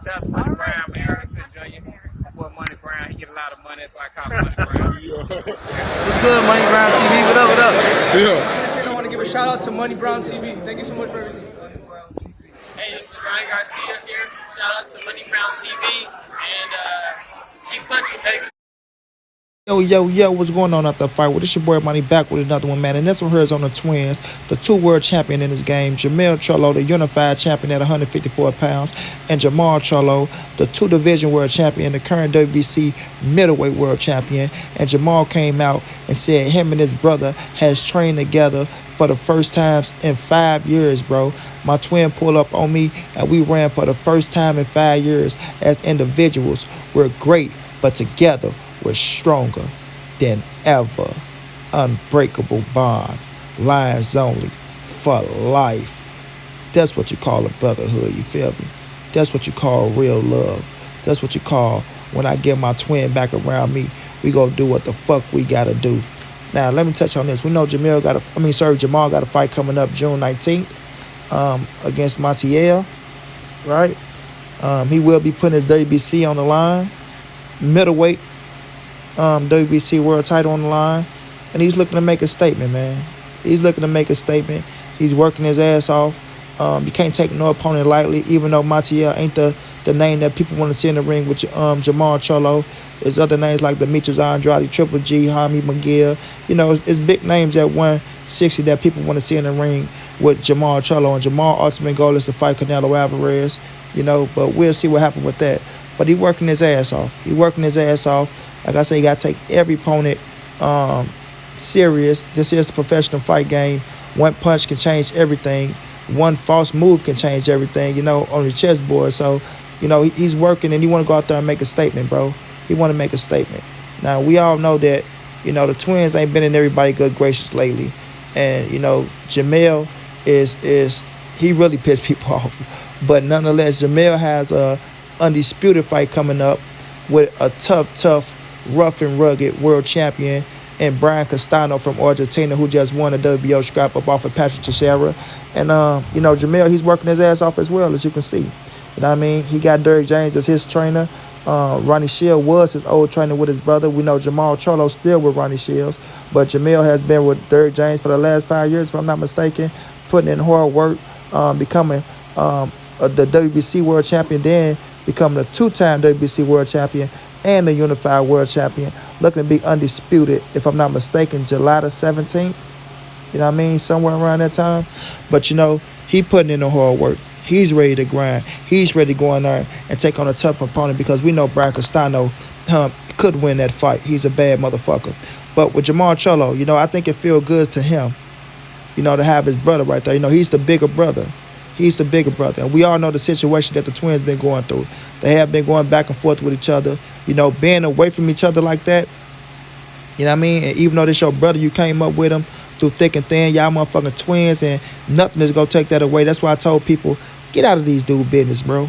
That's Money Brown, man. Ernest Jr. Boy, Money Brown, he get a lot of money, so I call him Money Brown. What's good, Money Brown TV? What up, what up? Yeah. I want to give a shout out to Money Brown TV. Thank you so much for everything. Hey, this is Ryan Garcia here. Shout out to Money Brown TV. And keep punching, baby. Yo, what's going on after the fight? Well, this your boy Money back with another one, man. And this one here is on the twins, the two world champion in this game, Jermell Charlo, the unified champion at 154 pounds, and Jermall Charlo, the two division world champion, the current WBC middleweight world champion. And Jermall came out and said him and his brother has trained together for the first times in 5 years, bro. My twin pulled up on me and we ran for the first time in 5 years as individuals. We're great, but together we're stronger than ever. Unbreakable bond. Lions only. For life. That's what you call a brotherhood, you feel me? That's what you call real love. That's what you call when I get my twin back around me, we gonna do what the fuck we gotta do. Now, let me touch on this. We know Jermall got a fight coming up June 19th against Montiel, right? He will be putting his WBC on the line. Middleweight WBC world title on the line. And he's looking to make a statement, man. He's looking to make a statement. He's working his ass off. You can't take no opponent lightly, even though Montiel ain't the name that people want to see in the ring with Jermall Charlo. There's other names like Demetrius Andrade, Triple G, Jaime McGill. You know, it's big names at 160 that people want to see in the ring with Jermall Charlo. And Jermall's ultimate goal is to fight Canelo Alvarez, you know, but we'll see what happens with that. But he's working his ass off. Like I said, you got to take every opponent serious. This is the professional fight game. One punch can change everything. One false move can change everything, you know, on the chessboard. So, you know, he's working and he want to go out there and make a statement, bro. He want to make a statement. Now, we all know that, you know, the twins ain't been in everybody's good gracious lately. And, you know, Jermell he really pissed people off. But nonetheless, Jermell has a undisputed fight coming up with a tough, rough and rugged world champion and Brian Castano from Argentina, who just won a WBO scrap up off of Patrick Teixeira. And, you know, Jermell, he's working his ass off as well, as you can see. You know what I mean? He got Derrick James as his trainer. Ronnie Shields was his old trainer with his brother. We know Jermall Charlo still with Ronnie Shields, but Jermell has been with Derrick James for the last 5 years, if I'm not mistaken, putting in hard work, becoming the WBC world champion, then becoming a two-time WBC world champion and the unified world champion, looking to be undisputed, if I'm not mistaken, July the 17th. You know what I mean? Somewhere around that time. But, you know, he putting in the hard work. He's ready to grind. He's ready to go in there and take on a tough opponent because we know Brian Castano could win that fight. He's a bad motherfucker. But with Jermall Charlo, you know, I think it feels good to him, you know, to have his brother right there. You know, he's the bigger brother. He's the bigger brother. And we all know the situation that the twins been going through. They have been going back and forth with each other. You know, being away from each other like that, you know what I mean? And even though this your brother, you came up with him through thick and thin. Y'all motherfucking twins, and nothing is going to take that away. That's why I told people, get out of these dude business, bro.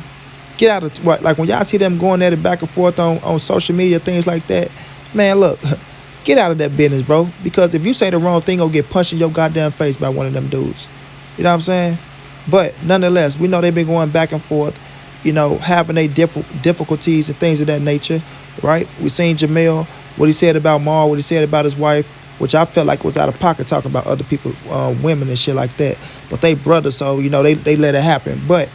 Get out of, like when y'all see them going at it back and forth on social media, things like that, man, look, get out of that business, bro. Because if you say the wrong thing, you'll get punched in your goddamn face by one of them dudes. You know what I'm saying? But nonetheless, we know they've been going back and forth, you know, having their difficulties and things of that nature, right? We seen Jermell, what he said about Ma, what he said about his wife, which I felt like was out of pocket talking about other people, women and shit like that. But they brothers, so, you know, they let it happen. But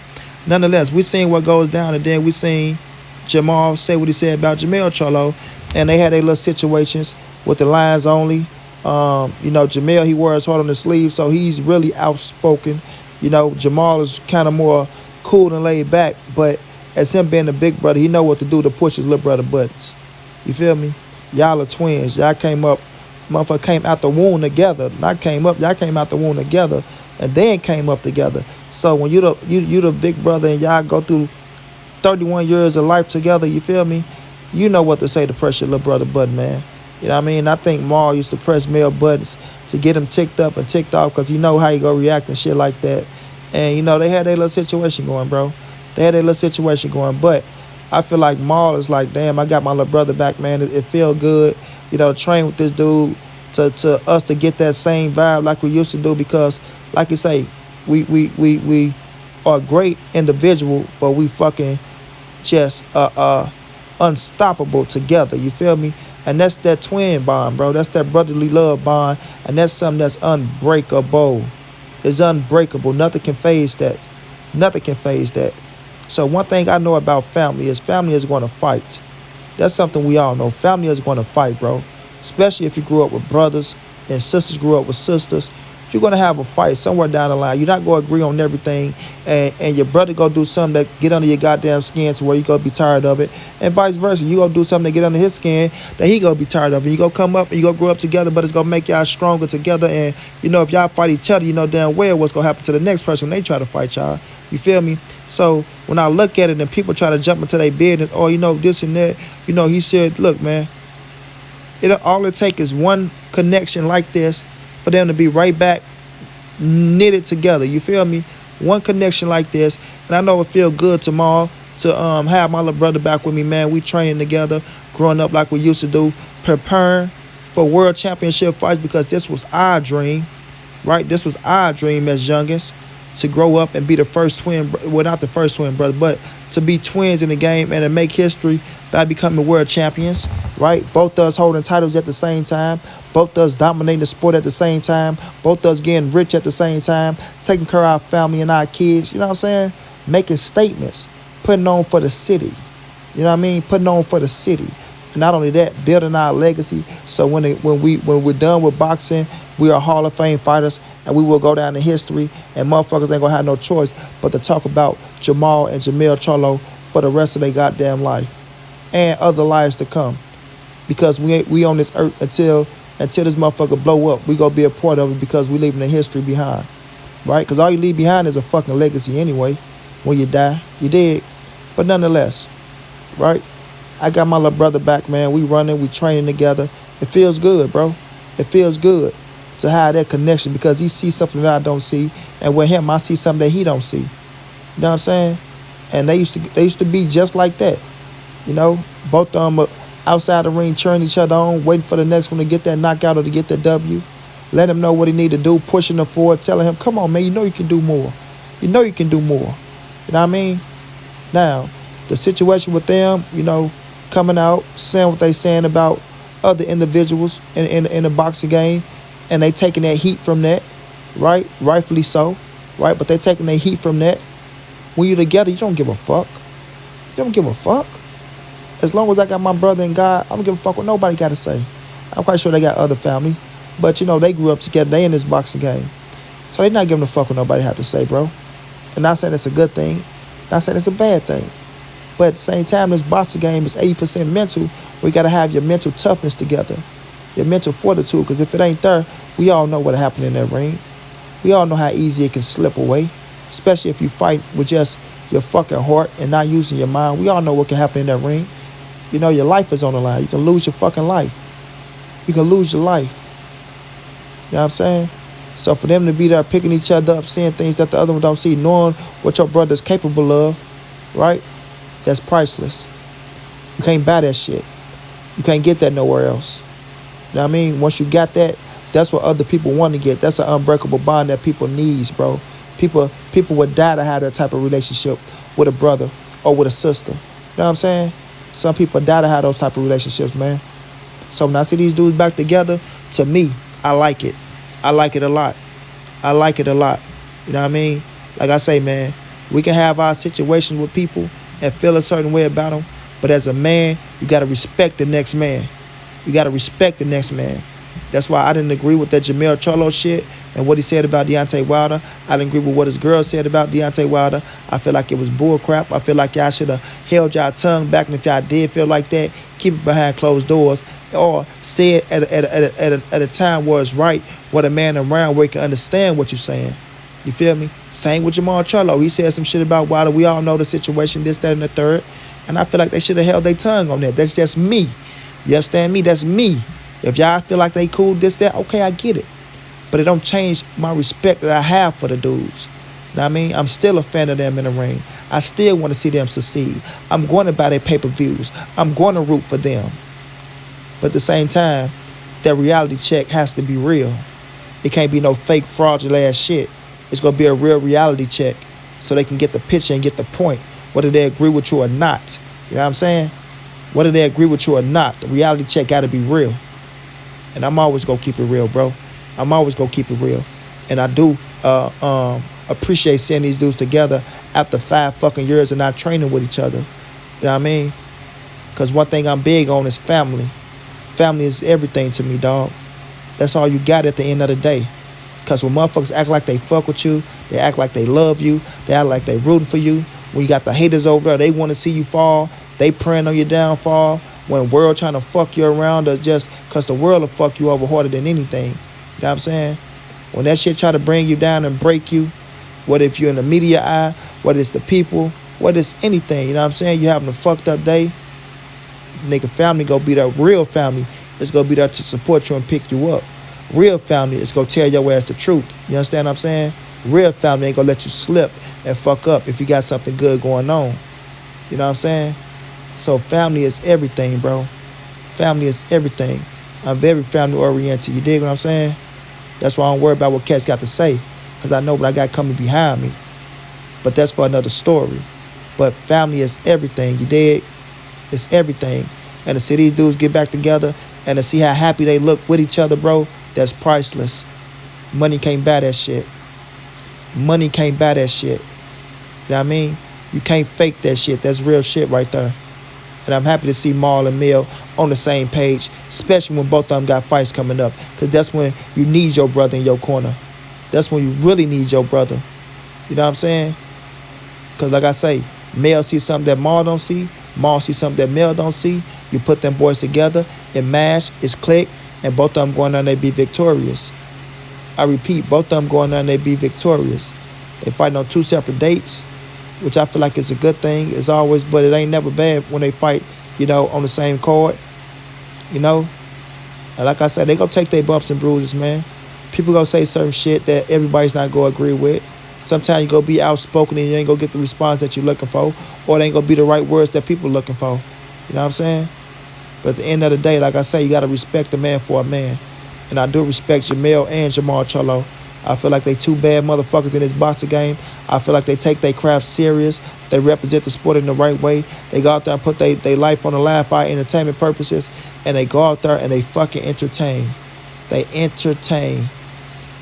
nonetheless, we seen what goes down, and then we seen Jermall say what he said about Jermell Charlo, and they had their little situations with the Lions only. You know, Jermell, he wears his heart on his sleeve, so he's really outspoken. You know, Jermall is kind of more cool and laid back, but as him being the big brother, he know what to do to push his little brother buttons. You feel me? Y'all are twins. Y'all came up, motherfucker came out the womb together. Not came up, y'all came out the womb together and then came up together. So when you the big brother and y'all go through 31 years of life together, you feel me? You know what to say to press your little brother button, man. You know what I mean? I think Maul used to press male buttons to get him ticked up and ticked off because he know how he go react and shit like that. And, you know, they had their little situation going, bro. They had their little situation going. But I feel like Maul is like, damn, I got my little brother back, man. It feel good, you know, to train with this dude, to us to get that same vibe like we used to do because, like you say, we are great individual, but we fucking just unstoppable together. You feel me? And that's that twin bond, bro. That's that brotherly love bond, and that's something that's unbreakable. It's unbreakable. Nothing can phase that. Nothing can phase that. So one thing I know about family is going to fight. That's something we all know. Family is going to fight, bro. Especially if you grew up with brothers and sisters grew up with sisters. You're going to have a fight somewhere down the line. You're not going to agree on everything. And your brother going to do something that get under your goddamn skin to where you going to be tired of it. And vice versa. You going to do something that get under his skin that he going to be tired of it. You going to come up and you going to grow up together, but it's going to make y'all stronger together. And, you know, if y'all fight each other, you know damn well what's going to happen to the next person when they try to fight y'all. You feel me? So when I look at it and people try to jump into their business, oh, you know, this and that, you know, he said, look, man, all it takes is one connection like this for them to be right back knitted together. You feel me? One connection like this, and I know it feel good tomorrow to have my little brother back with me, man. We training together, growing up like we used to do, preparing for world championship fights, because this was our dream, right? This was our dream as youngest, to grow up and be the first twin, well, not the first twin brother, but to be twins in the game and to make history by becoming world champions, right? Both of us holding titles at the same time, both of us dominating the sport at the same time, both of us getting rich at the same time, taking care of our family and our kids, you know what I'm saying? Making statements, putting on for the city, you know what I mean? Putting on for the city. And not only that, building our legacy. So when we're done with boxing, we are Hall of Fame fighters, and we will go down in history, and motherfuckers ain't gonna have no choice but to talk about Jermall and Jermell Charlo for the rest of their goddamn life and other lives to come. Because we on this earth until this motherfucker blow up. We gonna be a part of it because we leaving the history behind, right? Because all you leave behind is a fucking legacy anyway. When you die, you dead. But nonetheless, right? I got my little brother back, man. We running, we training together. It feels good, bro. It feels good to have that connection, because he sees something that I don't see, and with him I see something that he don't see. You know what I'm saying? And they used to be just like that. You know, both of them outside the ring cheering each other on, waiting for the next one to get that knockout or to get that W. Let him know what he need to do, pushing him forward, telling him, come on, man, you know you can do more. You know you can do more. You know what I mean? Now, the situation with them, you know, coming out, saying what they saying about other individuals in the boxing game, and they taking that heat from that, right? Rightfully so, right? But they taking that heat from that. When you're together, you don't give a fuck. You don't give a fuck. As long as I got my brother and God, I don't give a fuck what nobody got to say. I'm quite sure they got other families, but you know, they grew up together. They in this boxing game. So they not giving a fuck what nobody have to say, bro. And not saying it's a good thing, not saying it's a bad thing. But at the same time, this boxing game is 80% mental. We got to have your mental toughness together, your mental fortitude, because if it ain't there, we all know what happened in that ring. We all know how easy it can slip away, especially if you fight with just your fucking heart and not using your mind. We all know what can happen in that ring. You know, your life is on the line. You can lose your fucking life. You can lose your life. You know what I'm saying? So for them to be there picking each other up, seeing things that the other one don't see, knowing what your brother's capable of, right? That's priceless. You can't buy that shit. You can't get that nowhere else. You know what I mean? Once you got that, that's what other people want to get. That's an unbreakable bond that people needs, bro. People would die to have that type of relationship with a brother or with a sister. You know what I'm saying? Some people die to have those type of relationships, man. So when I see these dudes back together, to me, I like it. I like it a lot. I like it a lot. You know what I mean? Like I say, man, we can have our situations with people and feel a certain way about them, but as a man, you got to respect the next man. You got to respect the next man. That's why I didn't agree with that Jermell Charlo shit and what he said about Deontay Wilder. I didn't agree with what his girl said about Deontay Wilder. I feel like it was bull crap. I feel like y'all should have held y'all tongue back, and if y'all did feel like that, keep it behind closed doors, or say it at a time where it's right, where the man around where he can understand what you're saying. You feel me? Same with Jermall Charlo. He said some shit about Wilder. We all know the situation, this, that, and the third. And I feel like they should have held their tongue on that. That's just me. You understand me? That's me. If y'all feel like they cool, this, that, okay, I get it. But it don't change my respect that I have for the dudes. Know what I mean? I'm still a fan of them in the ring. I still want to see them succeed. I'm going to buy their pay-per-views. I'm going to root for them. But at the same time, that reality check has to be real. It can't be no fake, fraudulent ass shit. It's going to be a real reality check so they can get the picture and get the point. whether they agree with you or not. You know what I'm saying? Whether they agree with you or not, the reality check got to be real. And I'm always going to keep it real, bro. I'm always going to keep it real. And I do appreciate seeing these dudes together after 5 fucking years of not training with each other. You know what I mean? Because one thing I'm big on is family. Family is everything to me, dog. That's all you got at the end of the day. Because when motherfuckers act like they fuck with you, they act like they love you, they act like they rooting for you. When you got the haters over there, they want to see you fall. They praying on your downfall. When the world trying to fuck you around, or just because the world will fuck you over harder than anything. You know what I'm saying? When that shit try to bring you down and break you, whether if you're in the media eye, whether it's the people, whether it's anything, you know what I'm saying? You having a fucked up day, nigga, family gonna be there. Real family is gonna be there to support you and pick you up. Real family is gonna tell your ass the truth. You understand what I'm saying? Real family ain't gonna let you slip and fuck up if you got something good going on. You know what I'm saying? So family is everything, bro. Family is everything. I'm very family oriented. You dig what I'm saying? That's why I don't worry about what cats got to say, because I know what I got coming behind me. But that's for another story. But family is everything, you dig? It's everything. And to see these dudes get back together and to see how happy they look with each other, bro, that's priceless. Money can't buy that shit. Money can't buy that shit. You know what I mean? You can't fake that shit. That's real shit right there. And I'm happy to see Maul and Mill on the same page, especially when both of them got fights coming up, because that's when you need your brother in your corner. That's when you really need your brother. You know what I'm saying? Because like I say, Mel sees something that Maul don't see. Maul sees something that Mel don't see. You put them boys together, it mash, it's click, and both of them going on, they be victorious. I repeat, both of them going on, they be victorious. They fighting on 2 separate dates, which I feel like is a good thing. It's always, but it ain't never bad when they fight, you know, on the same card, you know. And like I said, they gonna take their bumps and bruises, man. People gonna say certain shit that everybody's not gonna agree with. Sometimes you gonna be outspoken and you ain't gonna get the response that you're looking for, or it ain't gonna be the right words that people are looking for. You know what I'm saying? But at the end of the day, like I say, you gotta respect a man for a man. And I do respect Jermell and Jermall Charlo. I feel like they 2 bad motherfuckers in this boxing game. I feel like they take their craft serious. They represent the sport in the right way. They go out there and put their life on the line for entertainment purposes. And they go out there and they fucking entertain. They entertain.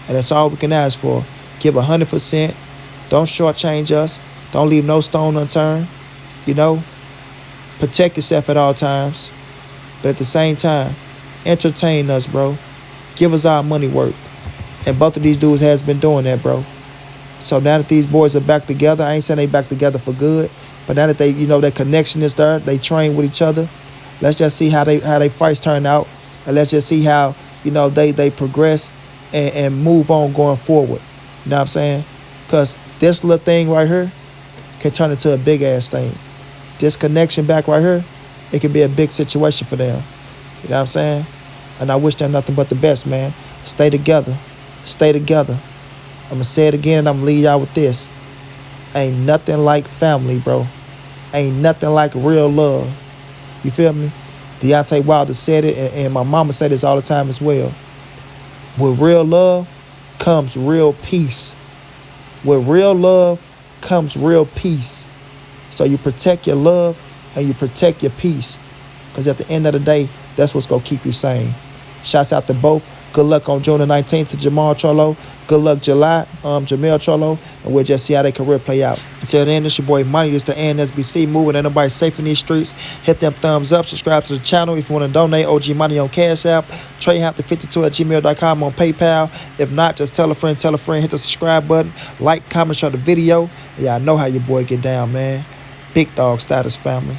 And that's all we can ask for. Give 100%. Don't shortchange us. Don't leave no stone unturned. You know? Protect yourself at all times. But at the same time, entertain us, bro. Give us our money worth. And both of these dudes has been doing that, bro. So now that these boys are back together, I ain't saying they back together for good, but now that they, you know, their connection is there, they train with each other. Let's just see how they fights turn out, and let's just see how, you know, they progress and move on going forward. You know what I'm saying? Because this little thing right here can turn into a big ass thing. This connection back right here, it can be a big situation for them. You know what I'm saying? And I wish them nothing but the best, man. Stay together. Stay together. I'm going to say it again and I'm going to leave y'all with this. Ain't nothing like family, bro. Ain't nothing like real love. You feel me? Deontay Wilder said it, and my mama said this all the time as well. With real love comes real peace. With real love comes real peace. So you protect your love and you protect your peace. Because at the end of the day, that's what's going to keep you sane. Shouts out to both. Good luck on June the 19th to Jermall Charlo. Good luck July, Jermell Charlo. And we'll just see how their career play out. Until then, it's your boy Money. It's the NSBC moving. Ain't nobody safe in these streets. Hit them thumbs up. Subscribe to the channel. If you want to donate, OG Money on Cash App. TreyHampton52@gmail.com on PayPal. If not, just tell a friend. Hit the subscribe button. Like, comment, share the video. Yeah, I know how your boy get down, man. Big dog status, family.